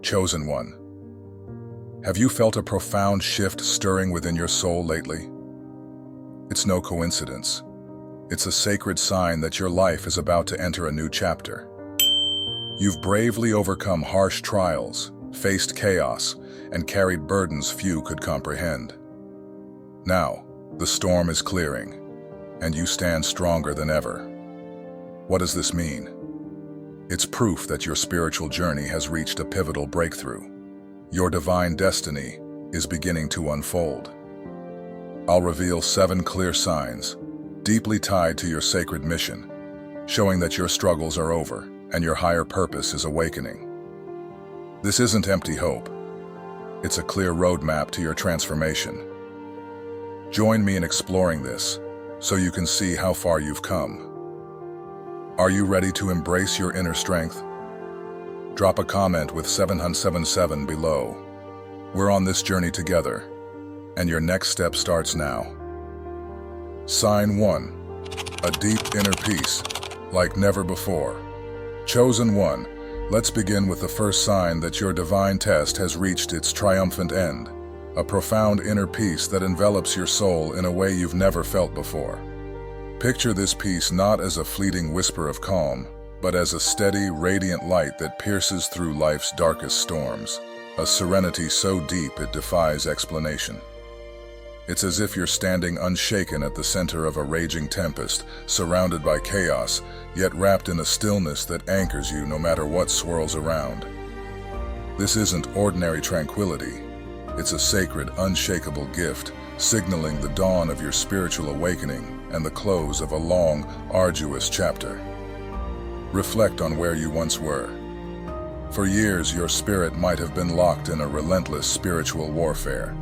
Chosen one. Have you felt a profound shift stirring within your soul lately? It's no coincidence. It's a sacred sign that your life is about to enter a new chapter. You've bravely overcome harsh trials, faced chaos, and carried burdens few could comprehend. Now, the storm is clearing, and you stand stronger than ever. What does this mean? It's proof that your spiritual journey has reached a pivotal breakthrough. Your divine destiny is beginning to unfold. I'll reveal 7 clear signs, deeply tied to your sacred mission, showing that your struggles are over and your higher purpose is awakening. This isn't empty hope. It's a clear roadmap to your transformation. Join me in exploring this so you can see how far you've come. Are you ready to embrace your inner strength? Drop a comment with 777 below. We're on this journey together, and your next step starts now. Sign 1. A deep inner peace, like never before. Chosen one, let's begin with the first sign that your divine test has reached its triumphant end. A profound inner peace that envelops your soul in a way you've never felt before. Picture this peace not as a fleeting whisper of calm, but as a steady, radiant light that pierces through life's darkest storms. A serenity so deep it defies explanation. It's as if you're standing unshaken at the center of a raging tempest, surrounded by chaos, yet wrapped in a stillness that anchors you no matter what swirls around. This isn't ordinary tranquility. It's a sacred, unshakable gift, signaling the dawn of your spiritual awakening and the close of a long, arduous chapter. Reflect on where you once were. For years, your spirit might have been locked in a relentless spiritual warfare.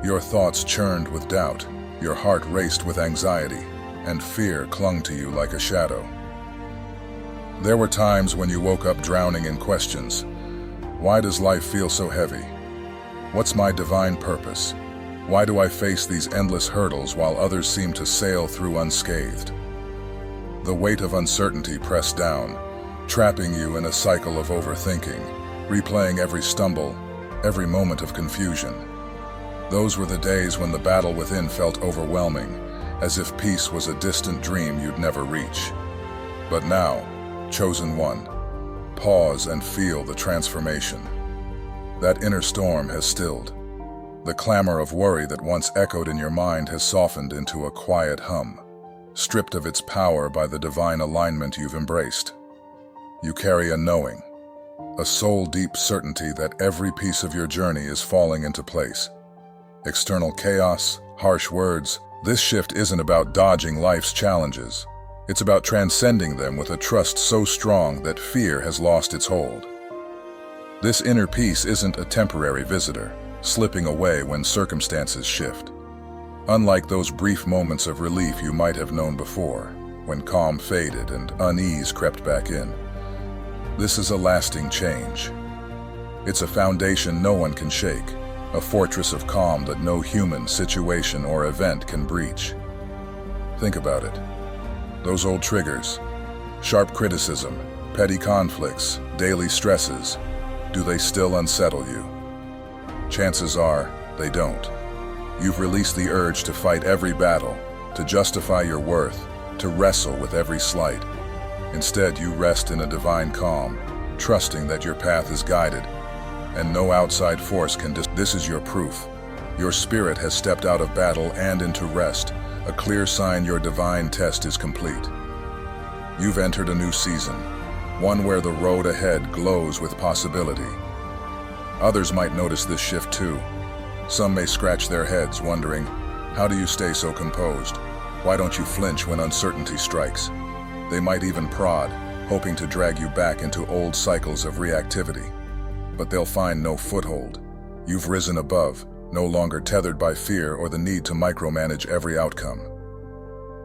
Your thoughts churned with doubt, your heart raced with anxiety, and fear clung to you like a shadow. There were times when you woke up drowning in questions. Why does life feel so heavy? What's my divine purpose? Why do I face these endless hurdles while others seem to sail through unscathed? The weight of uncertainty pressed down, trapping you in a cycle of overthinking, replaying every stumble, every moment of confusion. Those were the days when the battle within felt overwhelming, as if peace was a distant dream you'd never reach. But now, chosen one, pause and feel the transformation. That inner storm has stilled. The clamor of worry that once echoed in your mind has softened into a quiet hum, stripped of its power by the divine alignment you've embraced. You carry a knowing, a soul-deep certainty that every piece of your journey is falling into place. External chaos, harsh words, this shift isn't about dodging life's challenges. It's about transcending them with a trust so strong that fear has lost its hold. This inner peace isn't a temporary visitor, slipping away when circumstances shift. Unlike those brief moments of relief you might have known before, when calm faded and unease crept back in. This is a lasting change. It's a foundation no one can shake, a fortress of calm that no human, situation, or event can breach. Think about it. Those old triggers, sharp criticism, petty conflicts, daily stresses, do they still unsettle you? Chances are, they don't. You've released the urge to fight every battle, to justify your worth, to wrestle with every slight. Instead, you rest in a divine calm, trusting that your path is guided, and no outside force can This is your proof. Your spirit has stepped out of battle and into rest, a clear sign your divine test is complete. You've entered a new season, one where the road ahead glows with possibility. Others might notice this shift too. Some may scratch their heads wondering, how do you stay so composed? Why don't you flinch when uncertainty strikes? They might even prod, hoping to drag you back into old cycles of reactivity. But they'll find no foothold. You've risen above, no longer tethered by fear or the need to micromanage every outcome.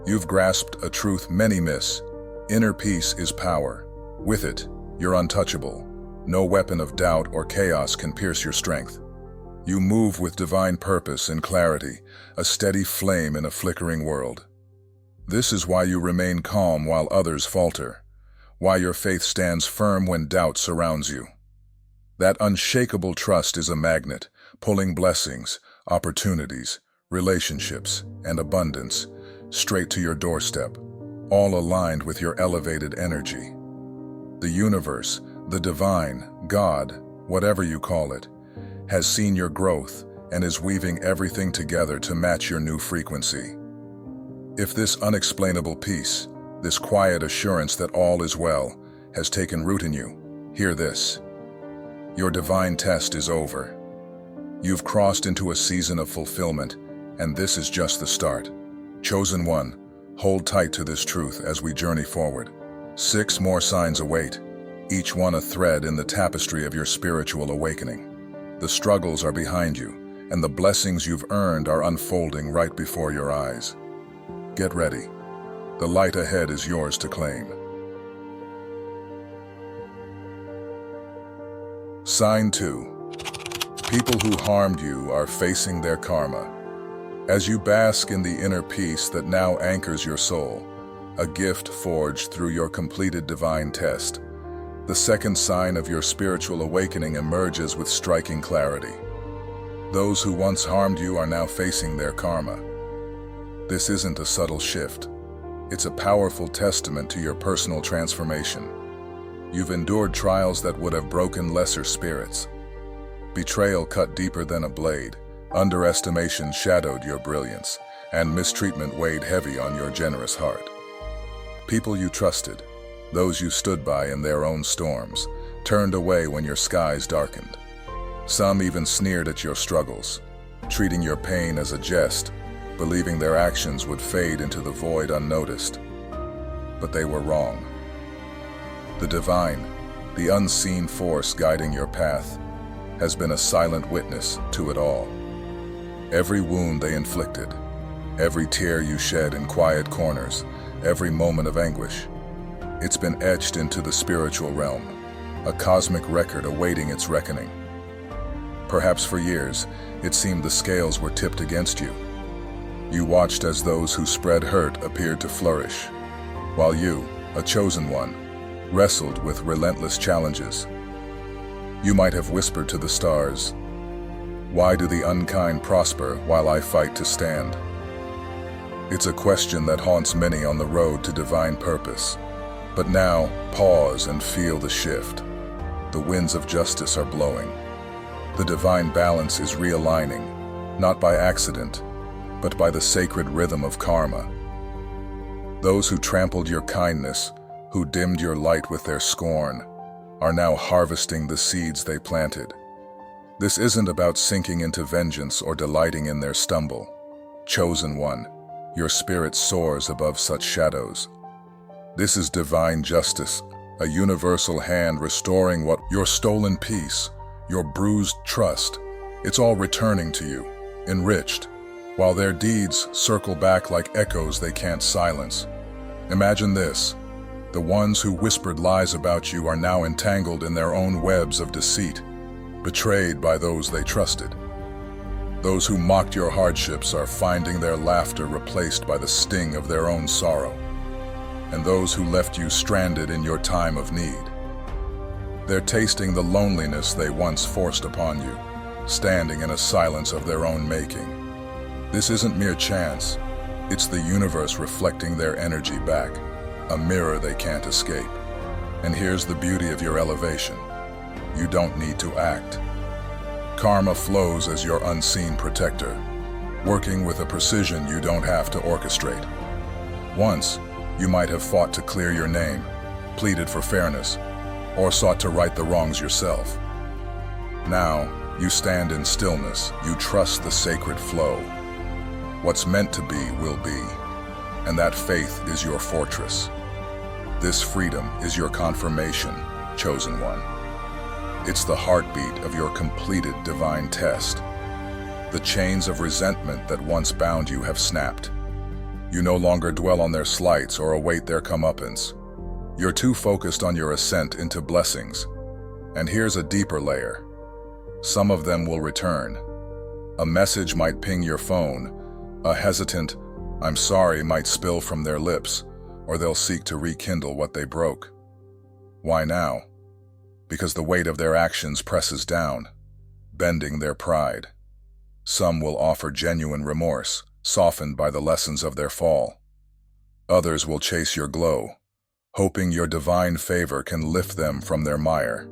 You've grasped a truth many miss. Inner peace is power. With it, you're untouchable. No weapon of doubt or chaos can pierce your strength. You move with divine purpose and clarity, a steady flame in a flickering world. This is why you remain calm while others falter, why your faith stands firm when doubt surrounds you. That unshakable trust is a magnet, pulling blessings, opportunities, relationships, and abundance straight to your doorstep, all aligned with your elevated energy. The universe, the divine, God, whatever you call it, has seen your growth and is weaving everything together to match your new frequency. If this unexplainable peace, this quiet assurance that all is well, has taken root in you, hear this. Your divine test is over. You've crossed into a season of fulfillment, and this is just the start. Chosen one, hold tight to this truth as we journey forward. 6 more signs await, each one a thread in the tapestry of your spiritual awakening. The struggles are behind you, and the blessings you've earned are unfolding right before your eyes. Get ready. The light ahead is yours to claim. Sign 2. People who harmed you are facing their karma. As you bask in the inner peace that now anchors your soul, a gift forged through your completed divine test, the second sign of your spiritual awakening emerges with striking clarity. Those who once harmed you are now facing their karma. This isn't a subtle shift. It's a powerful testament to your personal transformation. You've endured trials that would have broken lesser spirits. Betrayal cut deeper than a blade, underestimation shadowed your brilliance, and mistreatment weighed heavy on your generous heart. People you trusted, those you stood by in their own storms, turned away when your skies darkened. Some even sneered at your struggles, treating your pain as a jest, believing their actions would fade into the void unnoticed. But they were wrong. The divine, the unseen force guiding your path, has been a silent witness to it all. Every wound they inflicted, every tear you shed in quiet corners, every moment of anguish, it's been etched into the spiritual realm, a cosmic record awaiting its reckoning. Perhaps for years, it seemed the scales were tipped against you. You watched as those who spread hurt appeared to flourish, while you, a chosen one, wrestled with relentless challenges. You might have whispered to the stars, "Why do the unkind prosper while I fight to stand?" It's a question that haunts many on the road to divine purpose. But now, pause and feel the shift. The winds of justice are blowing. The divine balance is realigning, not by accident, but by the sacred rhythm of karma. Those who trampled your kindness, who dimmed your light with their scorn, are now harvesting the seeds they planted. This isn't about sinking into vengeance or delighting in their stumble. Chosen one, your spirit soars above such shadows. This is divine justice, a universal hand restoring what your stolen peace, your bruised trust, it's all returning to you, enriched, while their deeds circle back like echoes they can't silence. Imagine this. The ones who whispered lies about you are now entangled in their own webs of deceit, betrayed by those they trusted. Those who mocked your hardships are finding their laughter replaced by the sting of their own sorrow. And those who left you stranded in your time of need, they're tasting the loneliness they once forced upon you, standing in a silence of their own making. This isn't mere chance. It's the universe reflecting their energy back, a mirror they can't escape. And here's the beauty of your elevation. You don't need to act. Karma flows as your unseen protector, working with a precision you don't have to orchestrate. Once, you might have fought to clear your name, pleaded for fairness, or sought to right the wrongs yourself. Now, you stand in stillness, you trust the sacred flow. What's meant to be will be, and that faith is your fortress. This freedom is your confirmation, chosen one. It's the heartbeat of your completed divine test. The chains of resentment that once bound you have snapped. You no longer dwell on their slights or await their comeuppance. You're too focused on your ascent into blessings. And here's a deeper layer. Some of them will return. A message might ping your phone. A hesitant, "I'm sorry," might spill from their lips, or they'll seek to rekindle what they broke. Why now? because the weight of their actions presses down, bending their pride. Some will offer genuine remorse, softened by the lessons of their fall. Others will chase your glow, hoping your divine favor can lift them from their mire.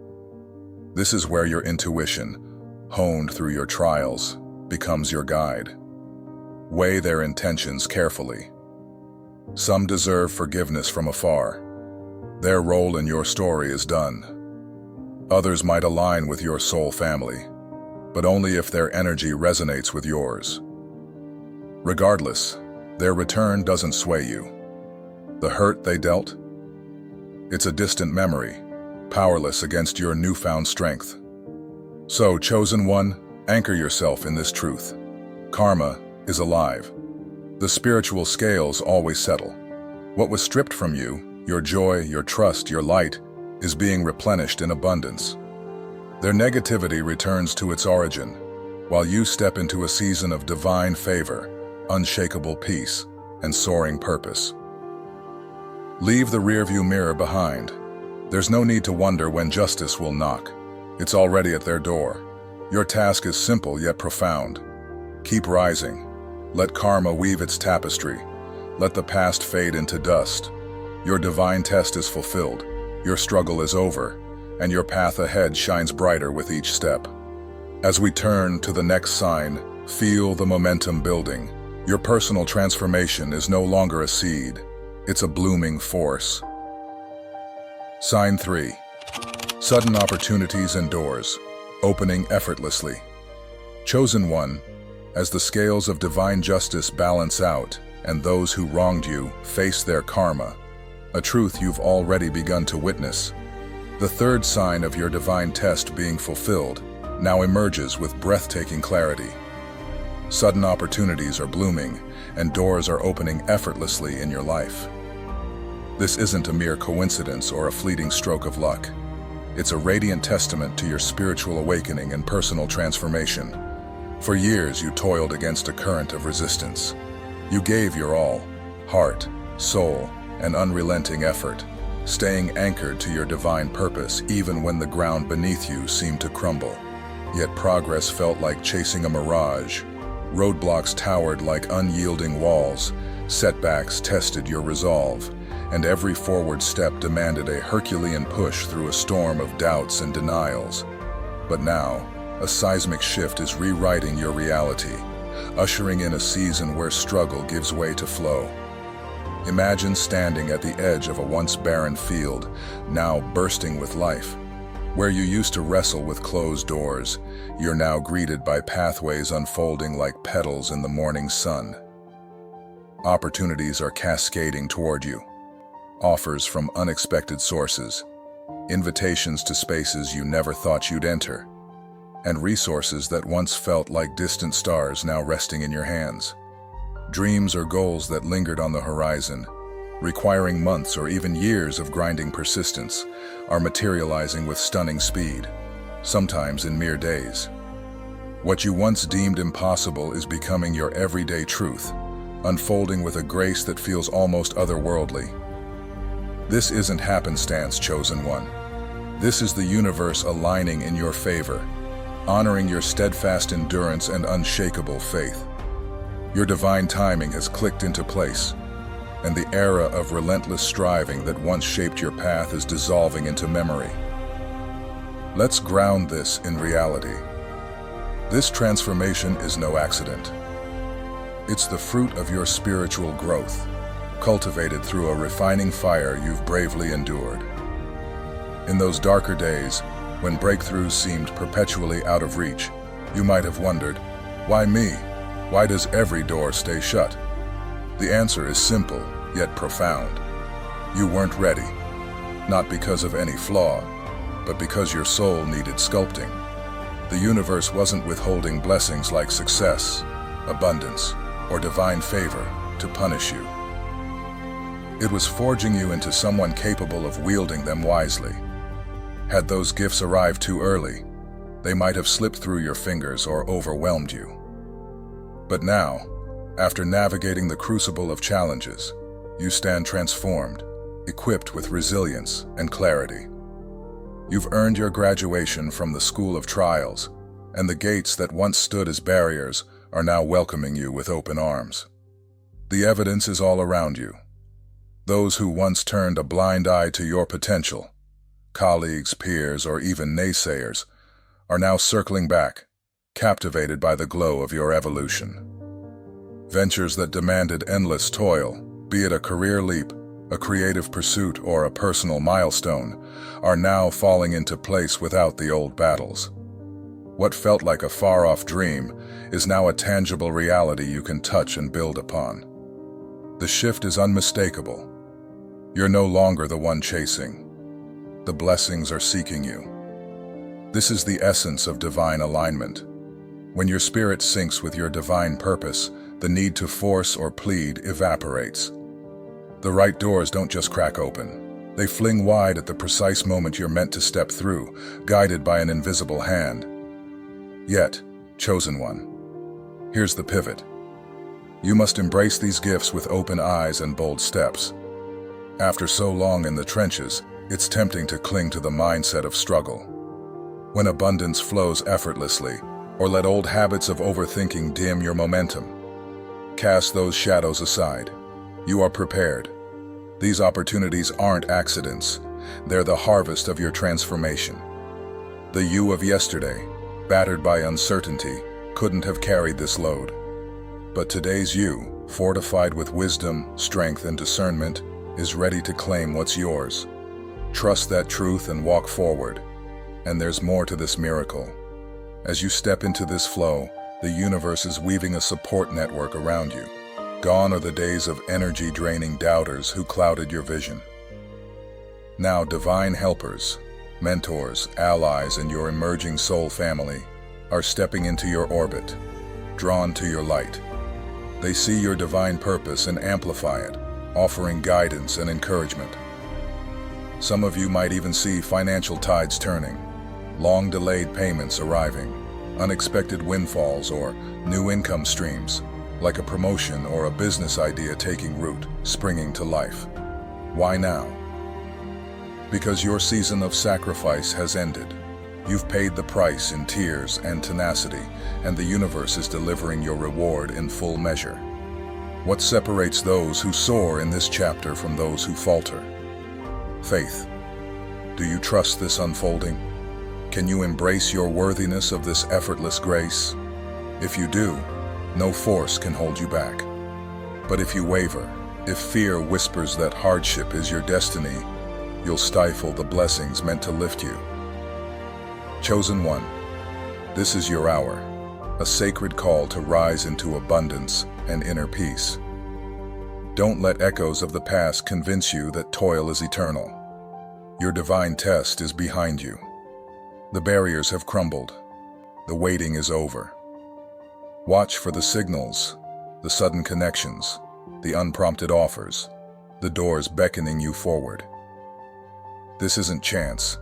This is where your intuition, honed through your trials, becomes your guide. Weigh their intentions carefully. Some deserve forgiveness from afar. Their role in your story is done. Others might align with your soul family, but only if their energy resonates with yours. Regardless, their return doesn't sway you. The hurt they dealt? It's a distant memory, powerless against your newfound strength. So, chosen one, anchor yourself in this truth. Karma is alive. The spiritual scales always settle. What was stripped from you, your joy, your trust, your light, is being replenished in abundance. Their negativity returns to its origin, while you step into a season of divine favor, unshakable peace, and soaring purpose. Leave the rearview mirror behind. There's no need to wonder when justice will knock. It's already at their door. Your task is simple yet profound. Keep rising. Let karma weave its tapestry. Let the past fade into dust. Your divine test is fulfilled. Your struggle is over, and your path ahead shines brighter with each step. As we turn to the next sign, feel the momentum building. Your personal transformation is no longer a seed. It's a blooming force. Sign 3. Sudden opportunities and doors, opening effortlessly. Chosen one, as the scales of divine justice balance out and those who wronged you face their karma, a truth you've already begun to witness. The third sign of your divine test being fulfilled now emerges with breathtaking clarity. Sudden opportunities are blooming, and doors are opening effortlessly in your life. This isn't a mere coincidence or a fleeting stroke of luck. It's a radiant testament to your spiritual awakening and personal transformation. For years, you toiled against a current of resistance. You gave your all, heart, soul, and unrelenting effort, staying anchored to your divine purpose even when the ground beneath you seemed to crumble. Yet progress felt like chasing a mirage. Roadblocks towered like unyielding walls, setbacks tested your resolve, and every forward step demanded a Herculean push through a storm of doubts and denials. But now, a seismic shift is rewriting your reality, ushering in a season where struggle gives way to flow. Imagine standing at the edge of a once barren field, now bursting with life. Where you used to wrestle with closed doors, you're now greeted by pathways unfolding like petals in the morning sun. Opportunities are cascading toward you. Offers from unexpected sources, invitations to spaces you never thought you'd enter, and resources that once felt like distant stars now resting in your hands. Dreams or goals that lingered on the horizon, requiring months or even years of grinding persistence, are materializing with stunning speed, sometimes in mere days. What you once deemed impossible is becoming your everyday truth, unfolding with a grace that feels almost otherworldly. This isn't happenstance, chosen one. This is the universe aligning in your favor, honoring your steadfast endurance and unshakable faith. Your divine timing has clicked into place, and the era of relentless striving that once shaped your path is dissolving into memory. Let's ground this in reality. This transformation is no accident. It's the fruit of your spiritual growth, cultivated through a refining fire you've bravely endured. In those darker days, when breakthroughs seemed perpetually out of reach, you might have wondered, why me? Why does every door stay shut? The answer is simple, yet profound. You weren't ready, not because of any flaw, but because your soul needed sculpting. The universe wasn't withholding blessings like success, abundance, or divine favor to punish you. It was forging you into someone capable of wielding them wisely. Had those gifts arrived too early, they might have slipped through your fingers or overwhelmed you. But now, after navigating the crucible of challenges, you stand transformed, equipped with resilience and clarity. You've earned your graduation from the School of Trials, and the gates that once stood as barriers are now welcoming you with open arms. The evidence is all around you. Those who once turned a blind eye to your potential, colleagues, peers, or even naysayers, are now circling back, captivated by the glow of your evolution. Ventures that demanded endless toil, be it a career leap, a creative pursuit, or a personal milestone, are now falling into place without the old battles. What felt like a far-off dream is now a tangible reality you can touch and build upon. The shift is unmistakable. You're no longer the one chasing. The blessings are seeking you. This is the essence of divine alignment. When your spirit syncs with your divine purpose, the need to force or plead evaporates. The right doors don't just crack open. They fling wide at the precise moment you're meant to step through, guided by an invisible hand. Yet, chosen one, here's the pivot. You must embrace these gifts with open eyes and bold steps. After so long in the trenches, it's tempting to cling to the mindset of struggle. When abundance flows effortlessly, or let old habits of overthinking dim your momentum. Cast those shadows aside. You are prepared. These opportunities aren't accidents. They're the harvest of your transformation. The you of yesterday, battered by uncertainty, couldn't have carried this load. But today's you, fortified with wisdom, strength, and discernment, is ready to claim what's yours. Trust that truth and walk forward. And there's more to this miracle. As you step into this flow, the universe is weaving a support network around you. Gone are the days of energy-draining doubters who clouded your vision. Now divine helpers, mentors, allies, and your emerging soul family are stepping into your orbit, drawn to your light. They see your divine purpose and amplify it, offering guidance and encouragement. Some of you might even see financial tides turning, long-delayed payments arriving, unexpected windfalls or new income streams, like a promotion or a business idea taking root, springing to life. Why now? Because your season of sacrifice has ended. You've paid the price in tears and tenacity, and the universe is delivering your reward in full measure. What separates those who soar in this chapter from those who falter? Faith. Do you trust this unfolding? Can you embrace your worthiness of this effortless grace? If you do, no force can hold you back. But if you waver, if fear whispers that hardship is your destiny, you'll stifle the blessings meant to lift you. Chosen one, this is your hour, a sacred call to rise into abundance and inner peace. Don't let echoes of the past convince you that toil is eternal. Your divine test is behind you. The barriers have crumbled. The waiting is over. Watch for the signals, the sudden connections, the unprompted offers, the doors beckoning you forward. This isn't chance.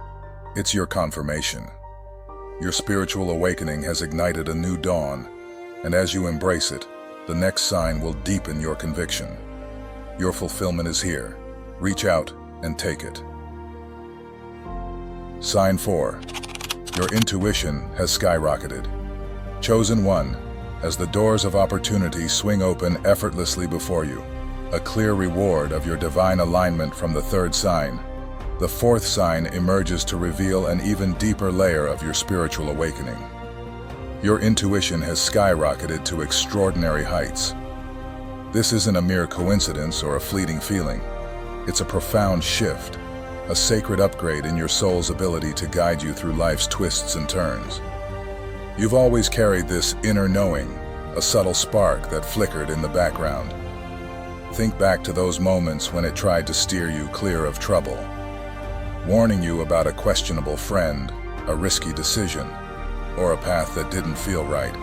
It's your confirmation. Your spiritual awakening has ignited a new dawn, and as you embrace it, the next sign will deepen your conviction. Your fulfillment is here. Reach out and take it. Sign 4. Your intuition has skyrocketed. Chosen one, as the doors of opportunity swing open effortlessly before you, a clear reward of your divine alignment from the third sign. The fourth sign emerges to reveal an even deeper layer of your spiritual awakening. Your intuition has skyrocketed to extraordinary heights. This isn't a mere coincidence or a fleeting feeling. It's a profound shift, a sacred upgrade in your soul's ability to guide you through life's twists and turns. You've always carried this inner knowing, a subtle spark that flickered in the background. Think back to those moments when it tried to steer you clear of trouble, warning you about a questionable friend, a risky decision, or a path that didn't feel right.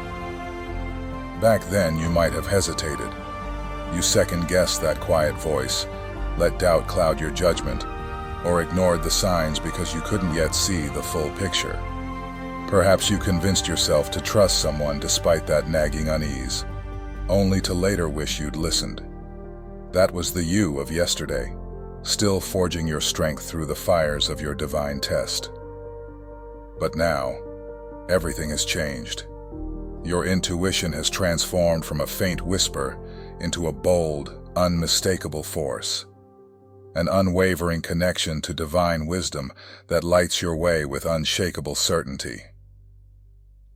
Back then, you might have hesitated. You second-guessed that quiet voice, let doubt cloud your judgment, or ignored the signs because you couldn't yet see the full picture. Perhaps you convinced yourself to trust someone despite that nagging unease, only to later wish you'd listened. That was the you of yesterday, still forging your strength through the fires of your divine test. But now, everything has changed. Your intuition has transformed from a faint whisper into a bold, unmistakable force. An unwavering connection to divine wisdom that lights your way with unshakable certainty.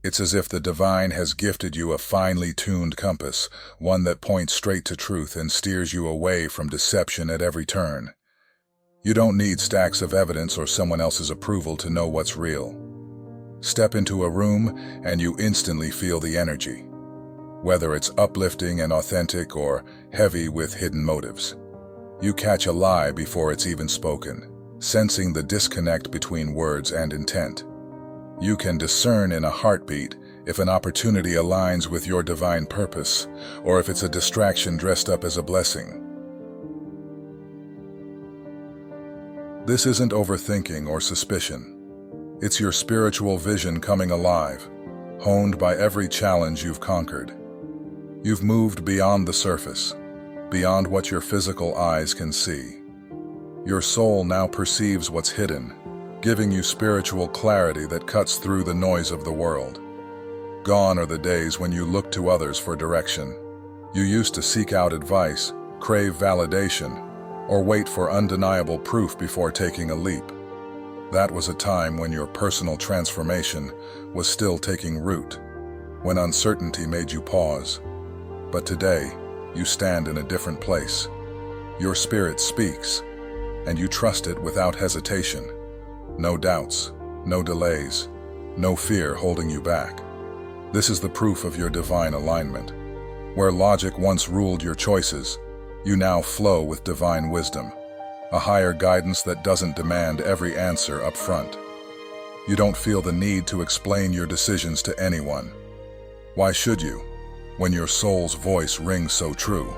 It's as if the divine has gifted you a finely tuned compass, one that points straight to truth and steers you away from deception at every turn. You don't need stacks of evidence or someone else's approval to know what's real. Step into a room and you instantly feel the energy, whether it's uplifting and authentic or heavy with hidden motives. You catch a lie before it's even spoken, sensing the disconnect between words and intent. You can discern in a heartbeat if an opportunity aligns with your divine purpose or if it's a distraction dressed up as a blessing. This isn't overthinking or suspicion. It's your spiritual vision coming alive, honed by every challenge you've conquered. You've moved beyond the surface, beyond what your physical eyes can see. Your soul now perceives what's hidden, giving you spiritual clarity that cuts through the noise of the world. Gone are the days when you looked to others for direction. You used to seek out advice, crave validation, or wait for undeniable proof before taking a leap. That was a time when your personal transformation was still taking root, when uncertainty made you pause. But today, you stand in a different place. Your spirit speaks, and you trust it without hesitation. No doubts, no delays, no fear holding you back. This is the proof of your divine alignment. Where logic once ruled your choices, you now flow with divine wisdom, a higher guidance that doesn't demand every answer up front. You don't feel the need to explain your decisions to anyone. Why should you, when your soul's voice rings so true?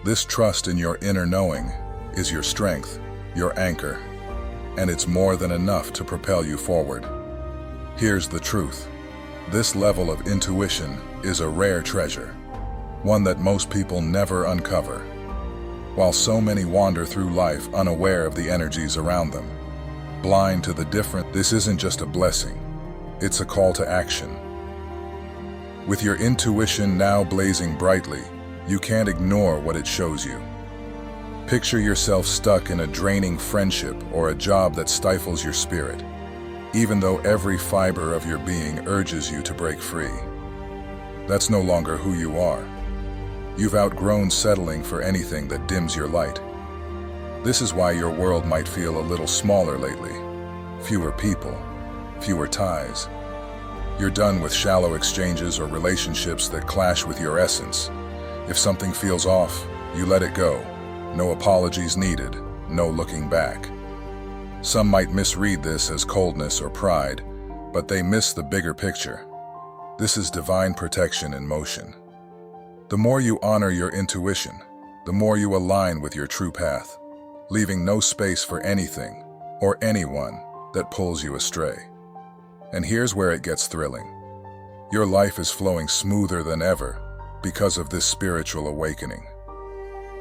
This trust in your inner knowing is your strength, your anchor, and it's more than enough to propel you forward. Here's the truth. This level of intuition is a rare treasure, one that most people never uncover. While so many wander through life unaware of the energies around them, blind to the different, this isn't just a blessing, it's a call to action. With your intuition now blazing brightly, you can't ignore what it shows you. Picture yourself stuck in a draining friendship or a job that stifles your spirit, even though every fiber of your being urges you to break free. That's no longer who you are. You've outgrown settling for anything that dims your light. This is why your world might feel a little smaller lately. Fewer people, fewer ties. You're done with shallow exchanges or relationships that clash with your essence. If something feels off, you let it go. No apologies needed, no looking back. Some might misread this as coldness or pride, but they miss the bigger picture. This is divine protection in motion. The more you honor your intuition, the more you align with your true path, leaving no space for anything or anyone that pulls you astray. And here's where it gets thrilling. Your life is flowing smoother than ever because of this spiritual awakening.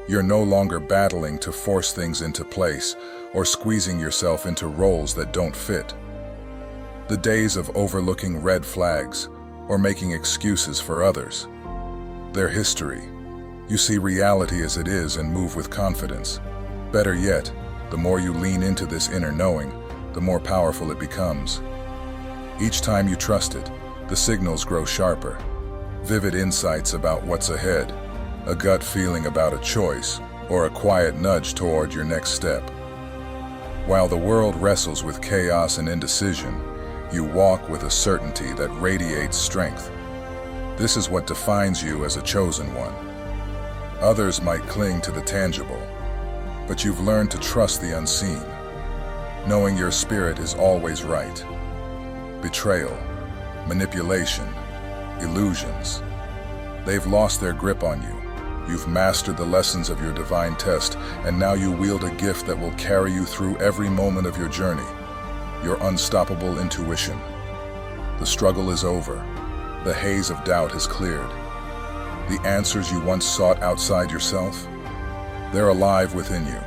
You're no longer battling to force things into place or squeezing yourself into roles that don't fit. The days of overlooking red flags or making excuses for others, they're history. You see reality as it is and move with confidence. Better yet, the more you lean into this inner knowing, the more powerful it becomes. Each time you trust it, the signals grow sharper. Vivid insights about what's ahead, a gut feeling about a choice, or a quiet nudge toward your next step. While the world wrestles with chaos and indecision, you walk with a certainty that radiates strength. This is what defines you as a chosen one. Others might cling to the tangible, but you've learned to trust the unseen, knowing your spirit is always right. Betrayal, manipulation, illusions, they've lost their grip on you. You've mastered the lessons of your divine test, and now you wield a gift that will carry you through every moment of your journey, your unstoppable intuition. The struggle is over. The haze of doubt has cleared. The answers you once sought outside yourself, they're alive within you,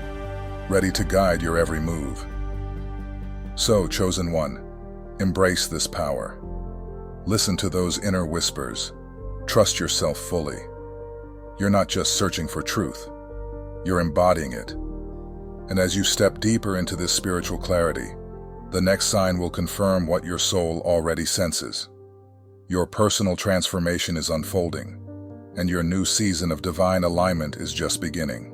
ready to guide your every move. So, chosen one, Embrace this power. Listen to those inner whispers. Trust yourself fully. You're not just searching for truth. You're embodying it. And as you step deeper into this spiritual clarity, the next sign will confirm what your soul already senses. Your personal transformation is unfolding, and your new season of divine alignment is just beginning.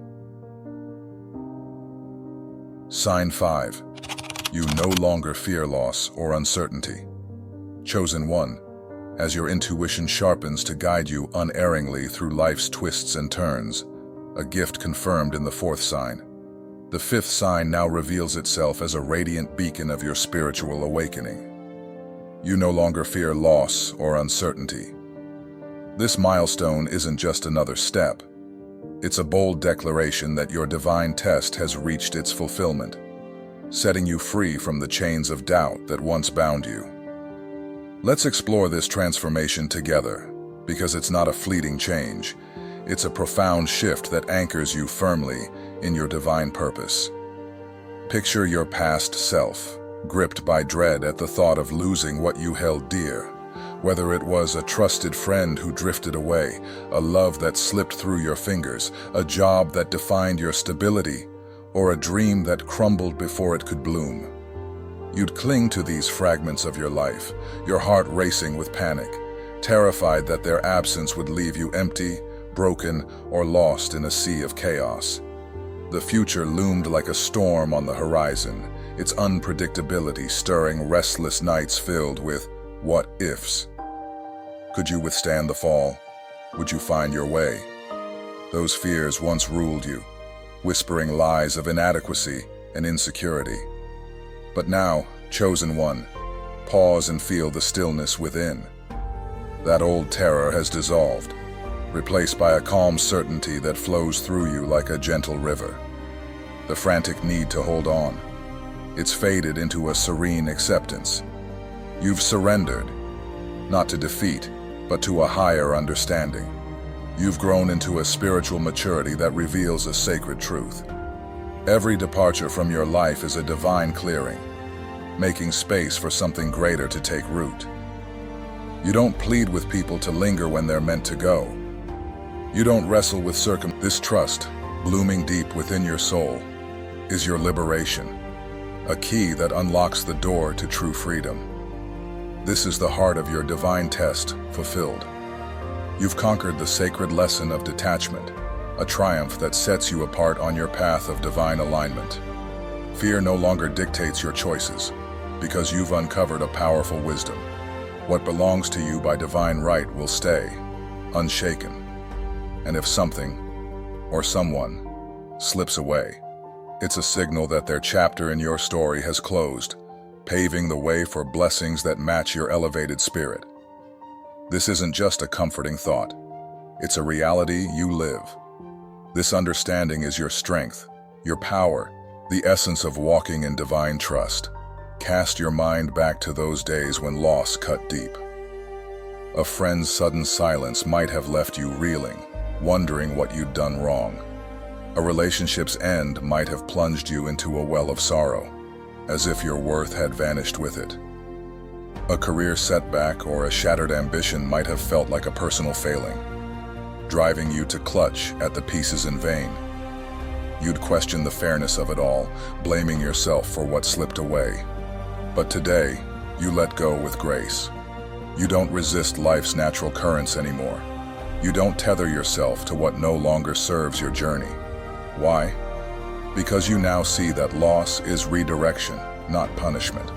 Sign 5. You no longer fear loss or uncertainty. Chosen one, as your intuition sharpens to guide you unerringly through life's twists and turns, a gift confirmed in the 4th sign. The 5th sign now reveals itself as a radiant beacon of your spiritual awakening. You no longer fear loss or uncertainty. This milestone isn't just another step. It's a bold declaration that your divine test has reached its fulfillment, setting you free from the chains of doubt that once bound you. Let's explore this transformation together, because it's not a fleeting change. It's a profound shift that anchors you firmly in your divine purpose. Picture your past self, gripped by dread at the thought of losing what you held dear. Whether it was a trusted friend who drifted away, a love that slipped through your fingers, a job that defined your stability, or a dream that crumbled before it could bloom. You'd cling to these fragments of your life, your heart racing with panic, terrified that their absence would leave you empty, broken, or lost in a sea of chaos. The future loomed like a storm on the horizon, its unpredictability stirring restless nights filled with what-ifs. Could you withstand the fall? Would you find your way? Those fears once ruled you, whispering lies of inadequacy and insecurity. But now, chosen one, pause and feel the stillness within. That old terror has dissolved, replaced by a calm certainty that flows through you like a gentle river. The frantic need to hold on, it's faded into a serene acceptance. You've surrendered, not to defeat, but to a higher understanding. You've grown into a spiritual maturity that reveals a sacred truth. Every departure from your life is a divine clearing, making space for something greater to take root. You don't plead with people to linger when they're meant to go. You don't wrestle with This trust, blooming deep within your soul, is your liberation, a key that unlocks the door to true freedom. This is the heart of your divine test fulfilled. You've conquered the sacred lesson of detachment, a triumph that sets you apart on your path of divine alignment. Fear no longer dictates your choices, because you've uncovered a powerful wisdom. What belongs to you by divine right will stay, unshaken. And if something, or someone, slips away, it's a signal that their chapter in your story has closed, paving the way for blessings that match your elevated spirit. This isn't just a comforting thought. It's a reality you live. This understanding is your strength, your power, the essence of walking in divine trust. Cast your mind back to those days when loss cut deep. A friend's sudden silence might have left you reeling, wondering what you'd done wrong. A relationship's end might have plunged you into a well of sorrow, as if your worth had vanished with it. A career setback or a shattered ambition might have felt like a personal failing, driving you to clutch at the pieces in vain. You'd question the fairness of it all, blaming yourself for what slipped away. But today, you let go with grace. You don't resist life's natural currents anymore. You don't tether yourself to what no longer serves your journey. Why? Because you now see that loss is redirection, not punishment.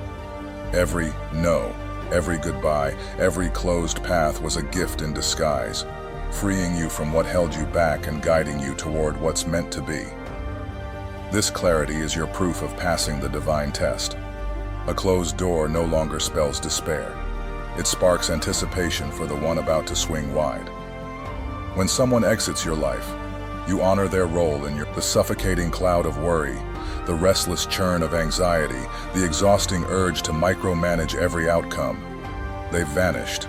Every no, every goodbye, every closed path was a gift in disguise, freeing you from what held you back and guiding you toward what's meant to be. This clarity is your proof of passing the divine test. A closed door no longer spells despair. It sparks anticipation for the one about to swing wide. When someone exits your life, you honor their role in the suffocating cloud of worry, the restless churn of anxiety, the exhausting urge to micromanage every outcome. They've vanished.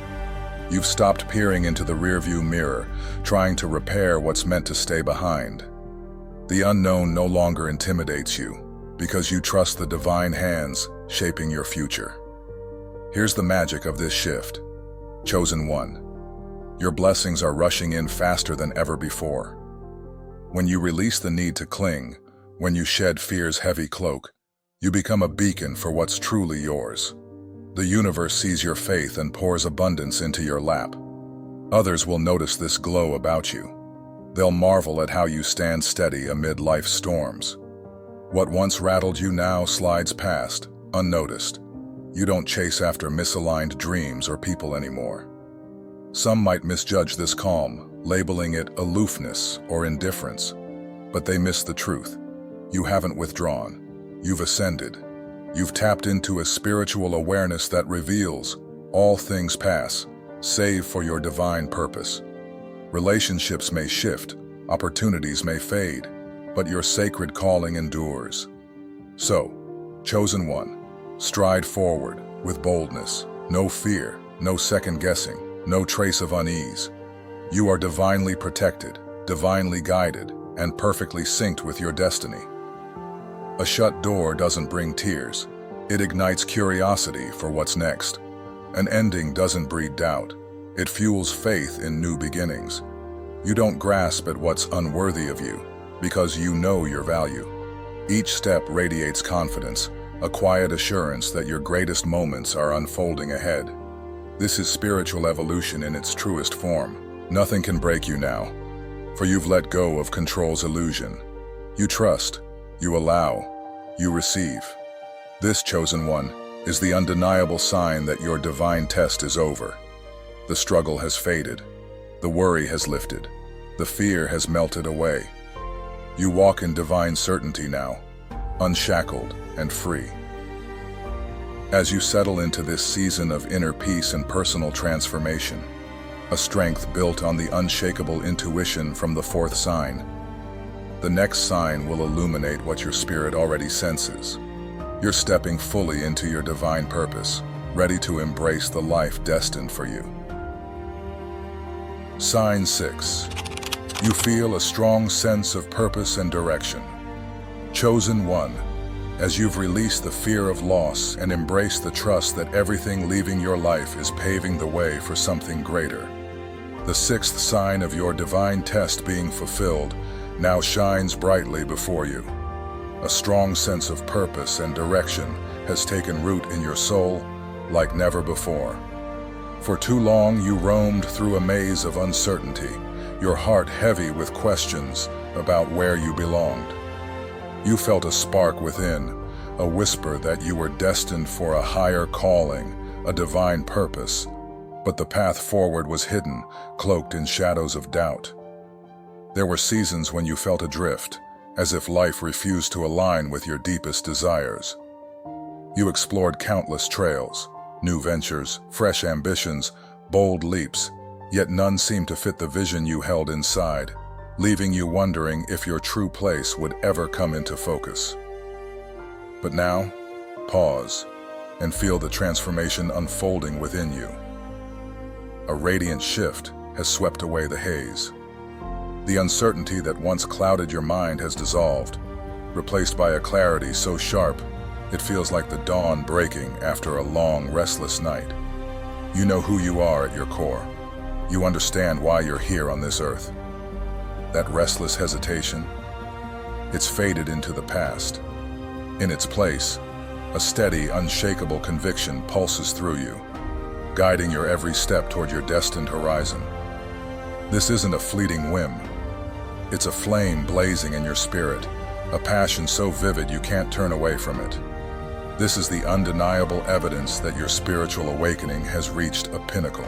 You've stopped peering into the rearview mirror, trying to repair what's meant to stay behind. The unknown no longer intimidates you, because you trust the divine hands shaping your future. Here's the magic of this shift. Chosen one. Your blessings are rushing in faster than ever before. When you release the need to cling, when you shed fear's heavy cloak, you become a beacon for what's truly yours. The universe sees your faith and pours abundance into your lap. Others will notice this glow about you. They'll marvel at how you stand steady amid life's storms. What once rattled you now slides past, unnoticed. You don't chase after misaligned dreams or people anymore. Some might misjudge this calm, labeling it aloofness or indifference, but they miss the truth. You haven't withdrawn. You've ascended. You've tapped into a spiritual awareness that reveals all things pass, save for your divine purpose. Relationships may shift, opportunities may fade, but your sacred calling endures. So, chosen one, stride forward with boldness, no fear, no second guessing, no trace of unease. You are divinely protected, divinely guided, and perfectly synced with your destiny. A shut door doesn't bring tears. It ignites curiosity for what's next. An ending doesn't breed doubt. It fuels faith in new beginnings. You don't grasp at what's unworthy of you, because you know your value. Each step radiates confidence, a quiet assurance that your greatest moments are unfolding ahead. This is spiritual evolution in its truest form. Nothing can break you now, for you've let go of control's illusion. You trust, you allow, you receive. This, chosen one, is the undeniable sign that your divine test is over. The struggle has faded. The worry has lifted. The fear has melted away. You walk in divine certainty now, unshackled and free. As you settle into this season of inner peace and personal transformation, a strength built on the unshakable intuition from the fourth sign, the next sign will illuminate what your spirit already senses. You're stepping fully into your divine purpose, ready to embrace the life destined for you. Sign 6. You feel a strong sense of purpose and direction. Chosen one. As you've released the fear of loss and embraced the trust that everything leaving your life is paving the way for something greater. The sixth sign of your divine test being fulfilled now shines brightly before you. A strong sense of purpose and direction has taken root in your soul like never before. For too long you roamed through a maze of uncertainty, your heart heavy with questions about where you belonged. You felt a spark within, a whisper that you were destined for a higher calling, a divine purpose, but the path forward was hidden, cloaked in shadows of doubt. There were seasons when you felt adrift, as if life refused to align with your deepest desires. You explored countless trails, new ventures, fresh ambitions, bold leaps, yet none seemed to fit the vision you held inside, leaving you wondering if your true place would ever come into focus. But now, pause and feel the transformation unfolding within you. A radiant shift has swept away the haze. The uncertainty that once clouded your mind has dissolved, replaced by a clarity so sharp it feels like the dawn breaking after a long, restless night. You know who you are at your core. You understand why you're here on this earth. That restless hesitation, it's faded into the past. In its place, a steady, unshakable conviction pulses through you, guiding your every step toward your destined horizon. This isn't a fleeting whim. It's a flame blazing in your spirit, a passion so vivid you can't turn away from it. This is the undeniable evidence that your spiritual awakening has reached a pinnacle.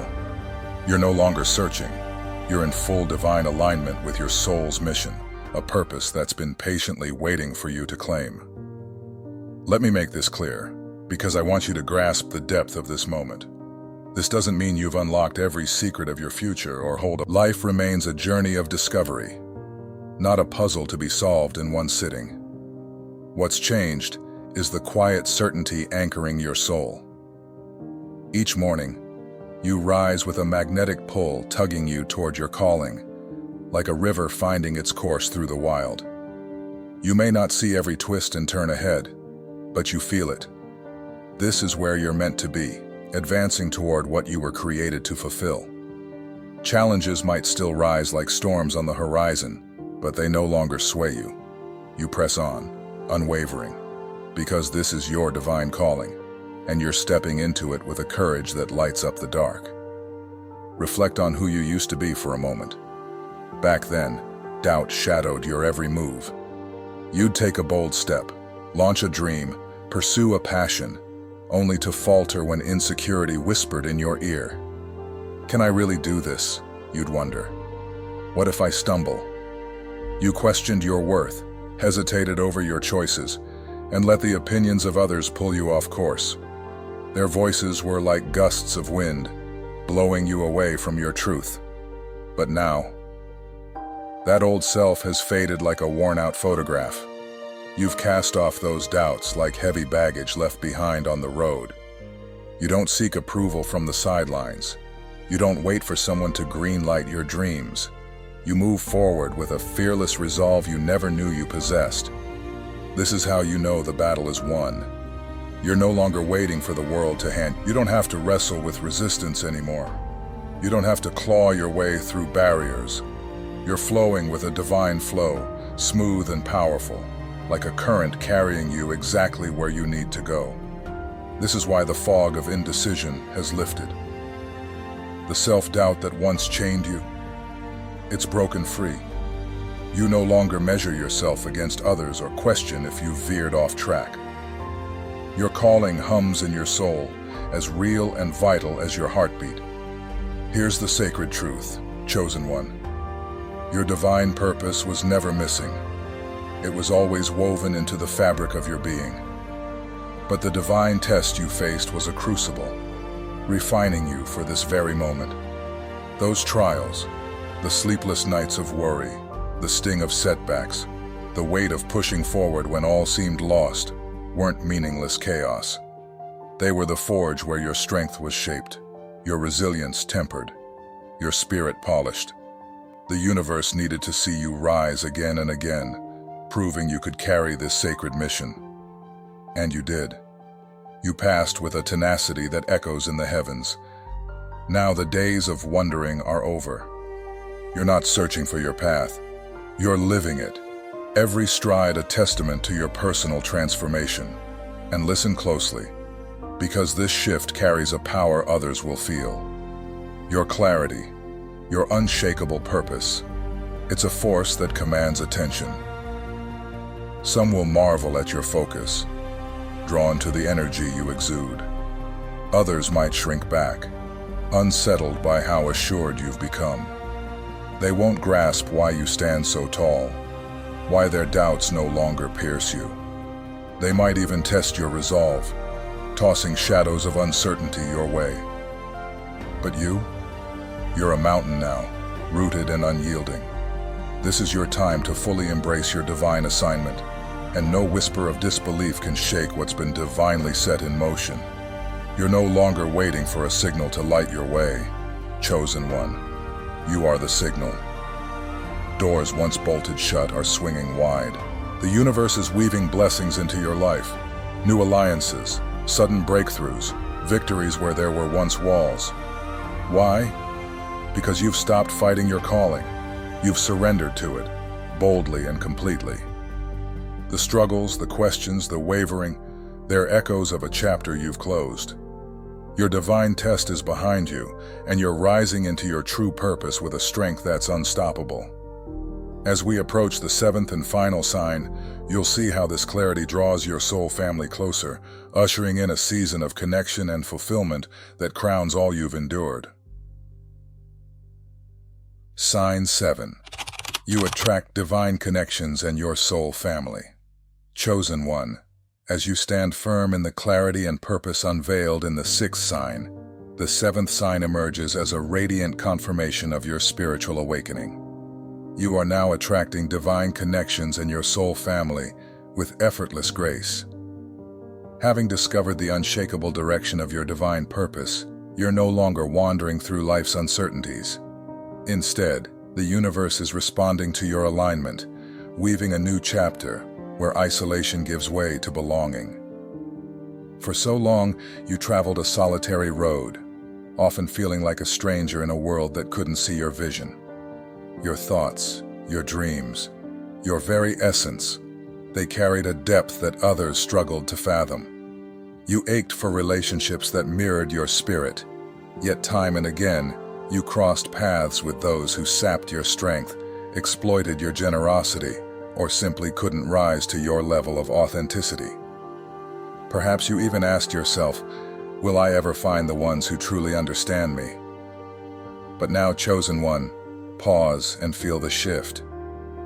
You're no longer searching. You're in full divine alignment with your soul's mission, a purpose that's been patiently waiting for you to claim. Let me make this clear, because I want you to grasp the depth of this moment. This doesn't mean you've unlocked every secret of your future or hold up. Life remains a journey of discovery, not a puzzle to be solved in one sitting. What's changed is the quiet certainty anchoring your soul. Each morning, you rise with a magnetic pull tugging you toward your calling, like a river finding its course through the wild. You may not see every twist and turn ahead, but you feel it. This is where you're meant to be, advancing toward what you were created to fulfill. Challenges might still rise like storms on the horizon, but they no longer sway you. You press on, unwavering, because this is your divine calling, and you're stepping into it with a courage that lights up the dark. Reflect on who you used to be for a moment. Back then, doubt shadowed your every move. You'd take a bold step, launch a dream, pursue a passion, only to falter when insecurity whispered in your ear. Can I really do this? You'd wonder. What if I stumble? You questioned your worth, hesitated over your choices, and let the opinions of others pull you off course. Their voices were like gusts of wind, blowing you away from your truth. But now, that old self has faded like a worn-out photograph. You've cast off those doubts like heavy baggage left behind on the road. You don't seek approval from the sidelines. You don't wait for someone to greenlight your dreams. You move forward with a fearless resolve you never knew you possessed. This is how you know the battle is won. You're no longer waiting for the world to hand. You don't have to wrestle with resistance anymore. You don't have to claw your way through barriers. You're flowing with a divine flow, smooth and powerful, like a current carrying you exactly where you need to go. This is why the fog of indecision has lifted. The self-doubt that once chained you, it's broken free. You no longer measure yourself against others or question if you've veered off track. Your calling hums in your soul, as real and vital as your heartbeat. Here's the sacred truth, chosen one. Your divine purpose was never missing. It was always woven into the fabric of your being. But the divine test you faced was a crucible, refining you for this very moment. Those trials, the sleepless nights of worry, the sting of setbacks, the weight of pushing forward when all seemed lost, weren't meaningless chaos. They were the forge where your strength was shaped, your resilience tempered, your spirit polished. The universe needed to see you rise again and again, proving you could carry this sacred mission. And you did. You passed with a tenacity that echoes in the heavens. Now the days of wondering are over. You're not searching for your path. You're living it. Every stride a testament to your personal transformation. And listen closely, because this shift carries a power others will feel. Your clarity, your unshakable purpose. It's a force that commands attention. Some will marvel at your focus, drawn to the energy you exude. Others might shrink back, unsettled by how assured you've become. They won't grasp why you stand so tall, why their doubts no longer pierce you. They might even test your resolve, tossing shadows of uncertainty your way. But you're a mountain now, rooted and unyielding. This is your time to fully embrace your divine assignment, and no whisper of disbelief can shake what's been divinely set in motion. You're no longer waiting for a signal to light your way. Chosen one, you are the signal. Doors once bolted shut are swinging wide. The universe is weaving blessings into your life. New alliances, sudden breakthroughs, victories where there were once walls. Why? Because you've stopped fighting your calling. You've surrendered to it, boldly and completely. The struggles, the questions, the wavering, they're echoes of a chapter you've closed. Your divine test is behind you, and you're rising into your true purpose with a strength that's unstoppable. As we approach the seventh and final sign, you'll see how this clarity draws your soul family closer, ushering in a season of connection and fulfillment that crowns all you've endured. Sign 7. You attract divine connections and your soul family. Chosen one, as you stand firm in the clarity and purpose unveiled in the 6th sign, the 7th sign emerges as a radiant confirmation of your spiritual awakening. You are now attracting divine connections in your soul family with effortless grace. Having discovered the unshakable direction of your divine purpose, you're no longer wandering through life's uncertainties. Instead, the universe is responding to your alignment, weaving a new chapter where isolation gives way to belonging. For so long, you traveled a solitary road, often feeling like a stranger in a world that couldn't see your vision. Your thoughts, your dreams, your very essence, they carried a depth that others struggled to fathom. You ached for relationships that mirrored your spirit, yet time and again, you crossed paths with those who sapped your strength, exploited your generosity, or simply couldn't rise to your level of authenticity. Perhaps you even asked yourself, will I ever find the ones who truly understand me? But now, chosen one, pause and feel the shift.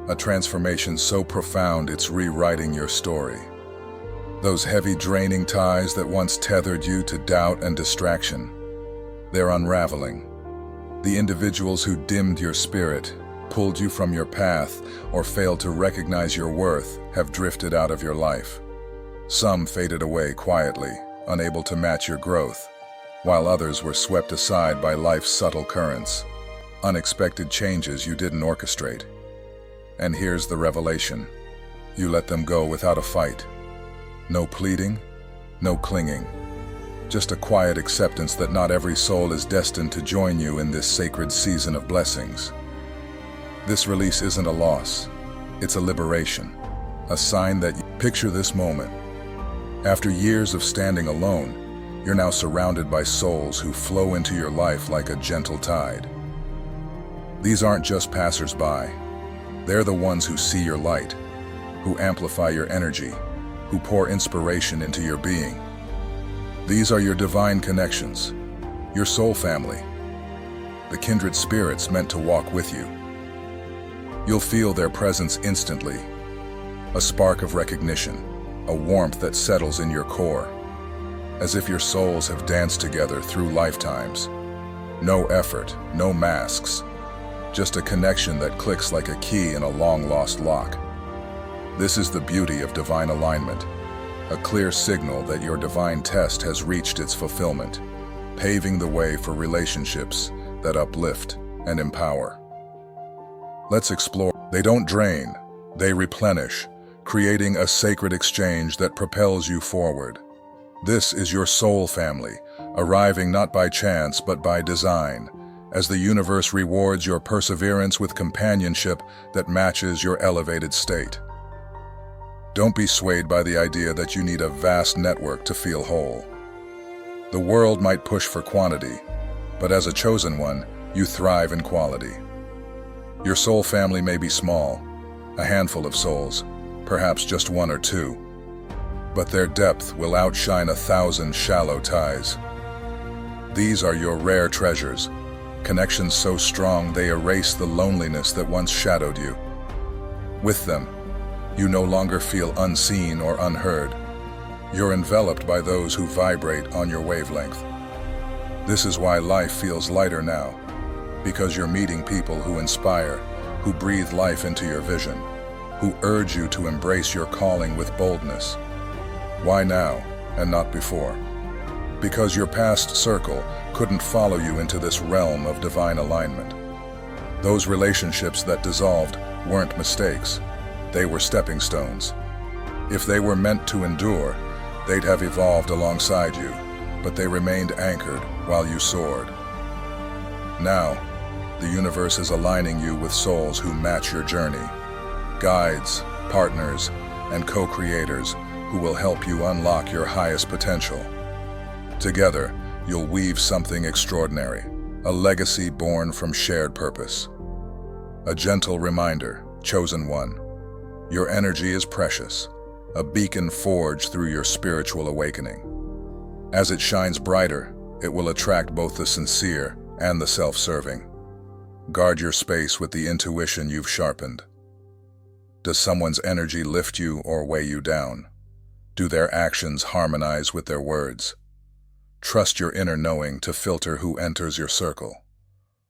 A transformation so profound it's rewriting your story. Those heavy, draining ties that once tethered you to doubt and distraction, they're unraveling. The individuals who dimmed your spirit, pulled you from your path, or failed to recognize your worth have drifted out of your life. Some faded away quietly, unable to match your growth, while others were swept aside by life's subtle currents, unexpected changes you didn't orchestrate. And here's the revelation. You let them go without a fight. No pleading, no clinging. Just a quiet acceptance that not every soul is destined to join you in this sacred season of blessings. This release isn't a loss, it's a liberation, a sign that you picture this moment. After years of standing alone, you're now surrounded by souls who flow into your life like a gentle tide. These aren't just passers-by. They're the ones who see your light, who amplify your energy, who pour inspiration into your being. These are your divine connections, your soul family, the kindred spirits meant to walk with you. You'll feel their presence instantly, a spark of recognition, a warmth that settles in your core, as if your souls have danced together through lifetimes. No effort, no masks, just a connection that clicks like a key in a long-lost lock. This is the beauty of divine alignment, a clear signal that your divine test has reached its fulfillment, paving the way for relationships that uplift and empower. Let's explore. They don't drain, they replenish, creating a sacred exchange that propels you forward. This is your soul family, arriving not by chance but by design, as the universe rewards your perseverance with companionship that matches your elevated state. Don't be swayed by the idea that you need a vast network to feel whole. The world might push for quantity, but as a chosen one, you thrive in quality. Your soul family may be small, a handful of souls, perhaps just one or two, but their depth will outshine 1,000 shallow ties. These are your rare treasures, connections so strong they erase the loneliness that once shadowed you. With them, you no longer feel unseen or unheard. You're enveloped by those who vibrate on your wavelength. This is why life feels lighter now, because you're meeting people who inspire, who breathe life into your vision, who urge you to embrace your calling with boldness. Why now and not before? Because your past circle couldn't follow you into this realm of divine alignment. Those relationships that dissolved weren't mistakes. They were stepping stones. If they were meant to endure, they'd have evolved alongside you, but they remained anchored while you soared. Now, the universe is aligning you with souls who match your journey, guides, partners, and co-creators who will help you unlock your highest potential. Together, you'll weave something extraordinary, a legacy born from shared purpose. A gentle reminder, chosen one, your energy is precious, a beacon forged through your spiritual awakening. As it shines brighter, it will attract both the sincere and the self-serving. Guard your space with the intuition you've sharpened. Does someone's energy lift you or weigh you down? Do their actions harmonize with their words? Trust your inner knowing to filter who enters your circle.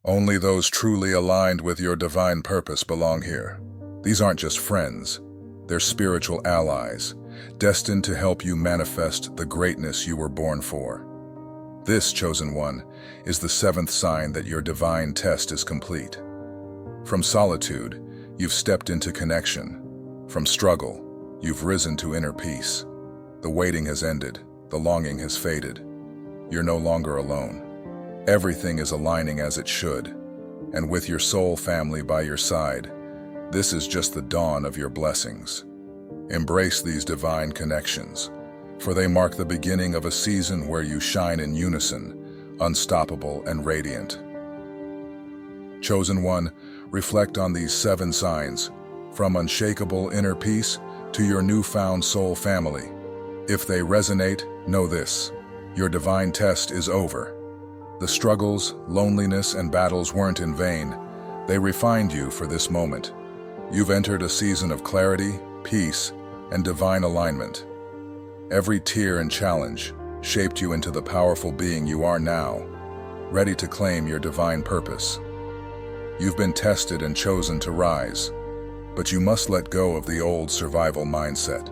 Only those truly aligned with your divine purpose belong here. These aren't just friends, they're spiritual allies, destined to help you manifest the greatness you were born for. This, chosen one, is the seventh sign that your divine test is complete. From solitude, you've stepped into connection. From struggle, you've risen to inner peace. The waiting has ended, The longing has faded. You're no longer alone. Everything is aligning as it should. And with your soul family by your side, this is just the dawn of your blessings. Embrace these divine connections, for they mark the beginning of a season where you shine in unison, unstoppable and radiant. Chosen one, reflect on these 7 signs, from unshakable inner peace to your newfound soul family. If they resonate, know this: your divine test is over. The struggles, loneliness, and battles weren't in vain. They refined you for this moment. You've entered a season of clarity, peace, and divine alignment. Every tear and challenge shaped you into the powerful being you are now, ready to claim your divine purpose. You've been tested and chosen to rise, but you must let go of the old survival mindset.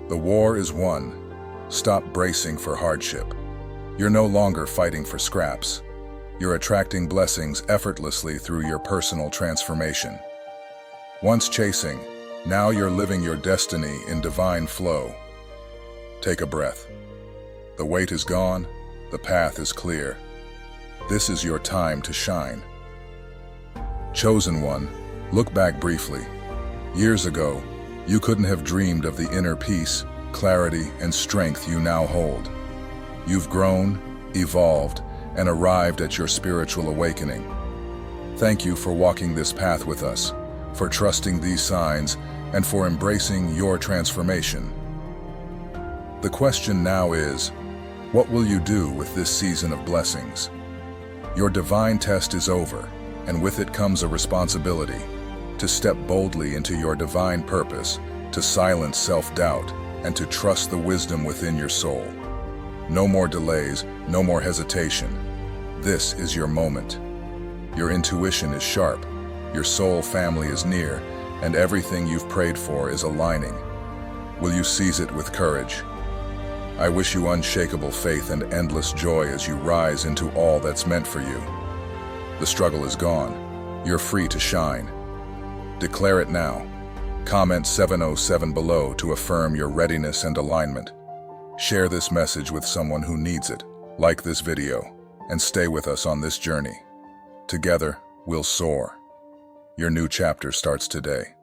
The war is won. Stop bracing for hardship. You're no longer fighting for scraps. You're attracting blessings effortlessly through your personal transformation. Once chasing, now you're living your destiny in divine flow. Take a breath. The weight is gone, the path is clear. This is your time to shine. Chosen one, look back briefly. Years ago, you couldn't have dreamed of the inner peace, clarity, and strength you now hold. You've grown, evolved, and arrived at your spiritual awakening. Thank you for walking this path with us, for trusting these signs, and for embracing your transformation. The question now is, what will you do with this season of blessings? Your divine test is over, and with it comes a responsibility to step boldly into your divine purpose, to silence self-doubt, and to trust the wisdom within your soul. No more delays, no more hesitation. This is your moment. Your intuition is sharp, your soul family is near, and everything you've prayed for is aligning. Will you seize it with courage? I wish you unshakable faith and endless joy as you rise into all that's meant for you. The struggle is gone. You're free to shine. Declare it now. Comment 707 below to affirm your readiness and alignment. Share this message with someone who needs it. Like this video, and stay with us on this journey. Together, we'll soar. Your new chapter starts today.